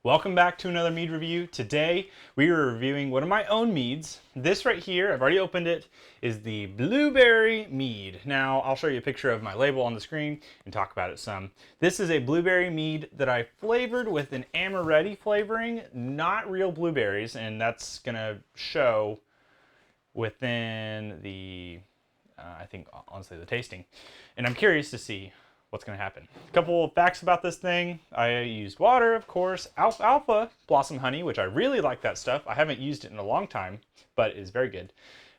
Welcome back to another mead review. Today we are reviewing one of my own meads. This right here, I've already opened it, is the blueberry mead. Now I'll show you a picture of my label on the screen and talk about it some. This is a blueberry mead that I flavored with an Amoretti flavoring, not real blueberries, and that's gonna show within the, I think honestly the tasting. And I'm curious to see what's going to happen. A couple of facts about this thing. I used water, of course, alfalfa blossom honey, which I really like that stuff. I haven't used it in a long time, but it is very good.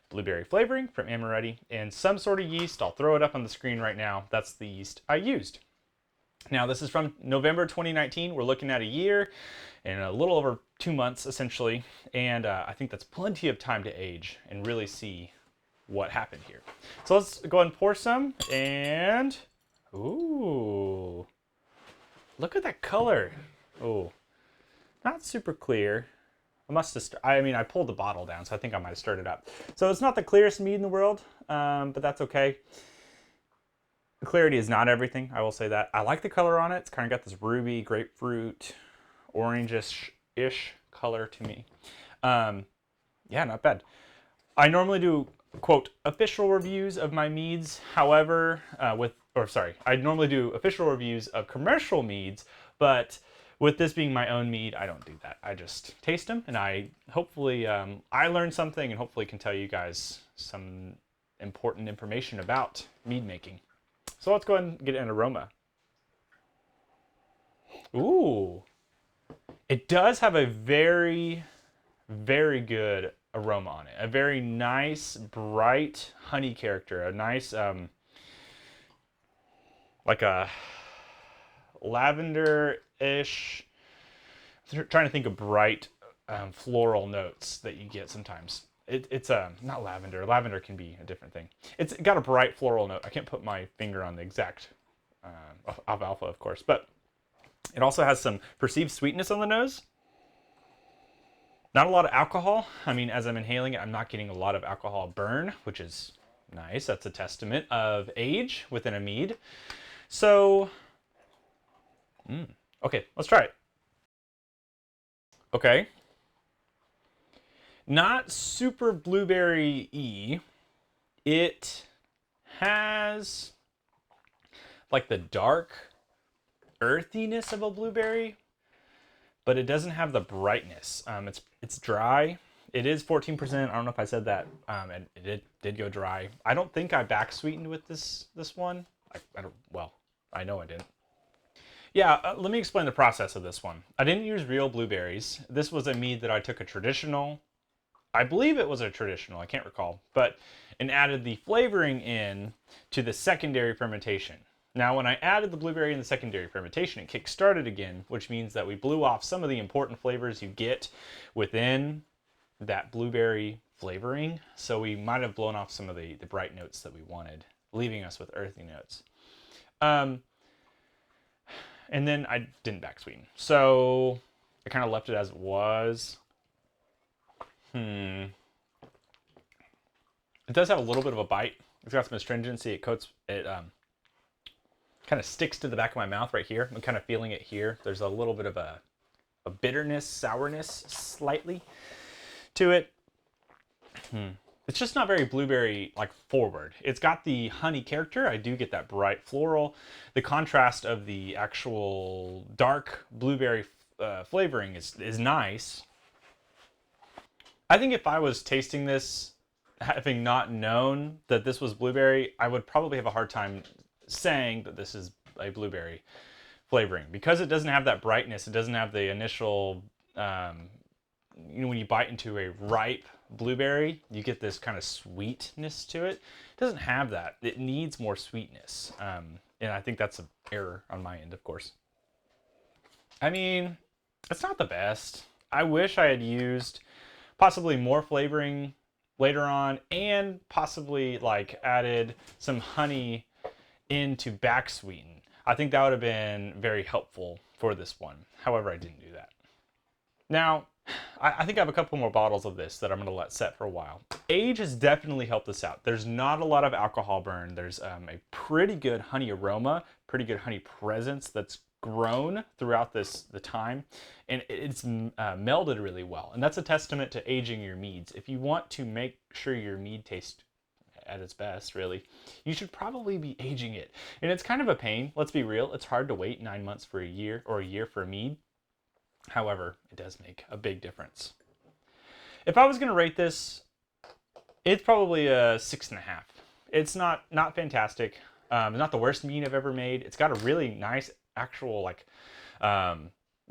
Blueberry flavoring from Amoretti and some sort of yeast. I'll throw it up on the screen right now. That's the yeast I used. Now this is from November 2019. We're looking at a year and a little over 2 months essentially. And I think that's plenty of time to age and really see what happened here. So let's go ahead and pour some and ooh, look at that color. Oh, not super clear. I must have, I pulled the bottle down, so I think I might have stirred it up. So it's not the clearest mead in the world, but that's okay. The clarity is not everything, I will say that. I like the color on it. It's kind of got this ruby, grapefruit, orangish-ish color to me. Yeah, not bad. I normally do, quote, official reviews of my meads. However, I normally do official reviews of commercial meads, but with this being my own mead, I don't do that. I just taste them, and I hopefully I learned something, and hopefully can tell you guys some important information about mead making. So let's go ahead and get an aroma. Ooh, it does have a very, very good aroma on it. A very nice, bright honey character. A nice, like a lavender-ish. I'm trying to think of bright floral notes that you get sometimes. It's not lavender. Lavender can be a different thing. It's got a bright floral note. I can't put my finger on the exact alfalfa, of course, but it also has some perceived sweetness on the nose. Not a lot of alcohol. I mean, as I'm inhaling it, I'm not getting a lot of alcohol burn, which is nice. That's a testament of age within a mead. So, okay, let's try it. Okay. Not super blueberry-y. It has like the dark earthiness of a blueberry, but it doesn't have the brightness. It's dry. It is 14%. I don't know if I said that. And it did go dry. I don't think I back sweetened with this one. I know I didn't. Yeah, let me explain the process of this one. I didn't use real blueberries. This was a mead that I took a traditional, I believe it was a traditional, I can't recall, and added the flavoring in to the secondary fermentation. Now, when I added the blueberry in the secondary fermentation, it kick-started again, which means that we blew off some of the important flavors you get within that blueberry flavoring. So we might have blown off some of the bright notes that we wanted, leaving us with earthy notes. And then I didn't back sweeten. So I kind of left it as it was. It does have a little bit of a bite. It's got some astringency. It coats it. Kind of sticks to the back of my mouth right here. I'm kind of feeling it here. There's a little bit of a bitterness, sourness, slightly to it. It's just not very blueberry like forward. It's got the honey character. I do get that bright floral. The contrast of the actual dark blueberry flavoring is nice. I think if I was tasting this, having not known that this was blueberry, I would probably have a hard time saying that this is a blueberry flavoring because it doesn't have that brightness. It doesn't have the initial, when you bite into a ripe blueberry, you get this kind of sweetness to it. It doesn't have that. It needs more sweetness. And I think that's an error on my end, of course. I mean, it's not the best. I wish I had used possibly more flavoring later on and possibly like added some honey into back sweeten. I think that would have been very helpful for this one. However, I didn't do that. Now, I think I have a couple more bottles of this that I'm going to let set for a while. Age has definitely helped us out. There's not a lot of alcohol burn. There's a pretty good honey aroma, pretty good honey presence that's grown throughout the time, and it's melded really well. And that's a testament to aging your meads. If you want to make sure your mead tastes at its best, really, you should probably be aging it. And it's kind of a pain, let's be real. It's hard to wait 9 months for a year, or a year for a mead. However, it does make a big difference. If I was going to rate this, it's probably a 6.5. It's not fantastic. Not the worst mead I've ever made. It's got a really nice actual like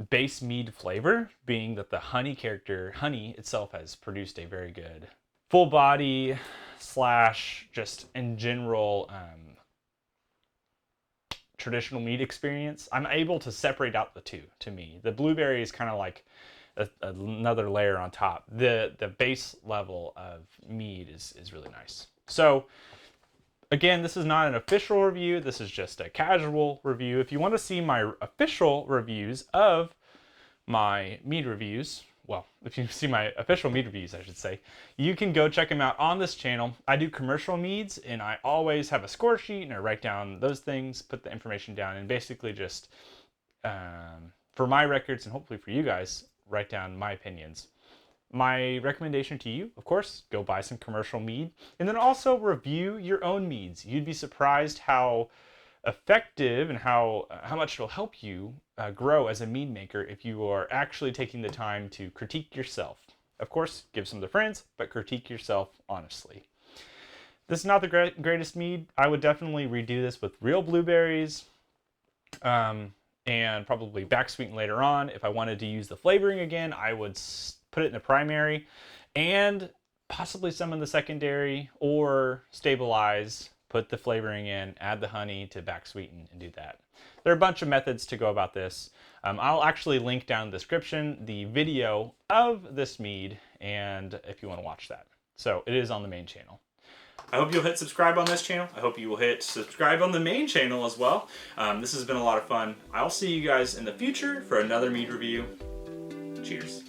base mead flavor, being that the honey itself has produced a very good full body / just in general traditional mead experience. I'm able to separate out the two. To me, the blueberry is kind of like another layer on top. The base level of mead is really nice. So again, this is not an official review. This is just a casual review. If you want to see my official reviews of my mead reviews, well, if you see my official mead reviews, I should say, you can go check them out on this channel. I do commercial meads, and I always have a score sheet, and I write down those things, put the information down, and basically just, for my records, and hopefully for you guys, write down my opinions. My recommendation to you, of course, go buy some commercial mead, and then also review your own meads. You'd be surprised how effective and how much it'll help you grow as a mead maker if you are actually taking the time to critique yourself. Of course, give some to friends, but critique yourself honestly. This is not the greatest mead. I would definitely redo this with real blueberries, and probably back sweeten later on. If I wanted to use the flavoring again, I would put it in the primary and possibly some in the secondary, or stabilize, put the flavoring in, add the honey to back sweeten, and do that. There are a bunch of methods to go about this. I'll actually link down in the description the video of this mead, and if you want to watch that. So it is on the main channel. I hope you'll hit subscribe on this channel. I hope you will hit subscribe on the main channel as well. This has been a lot of fun. I'll see you guys in the future for another mead review. Cheers.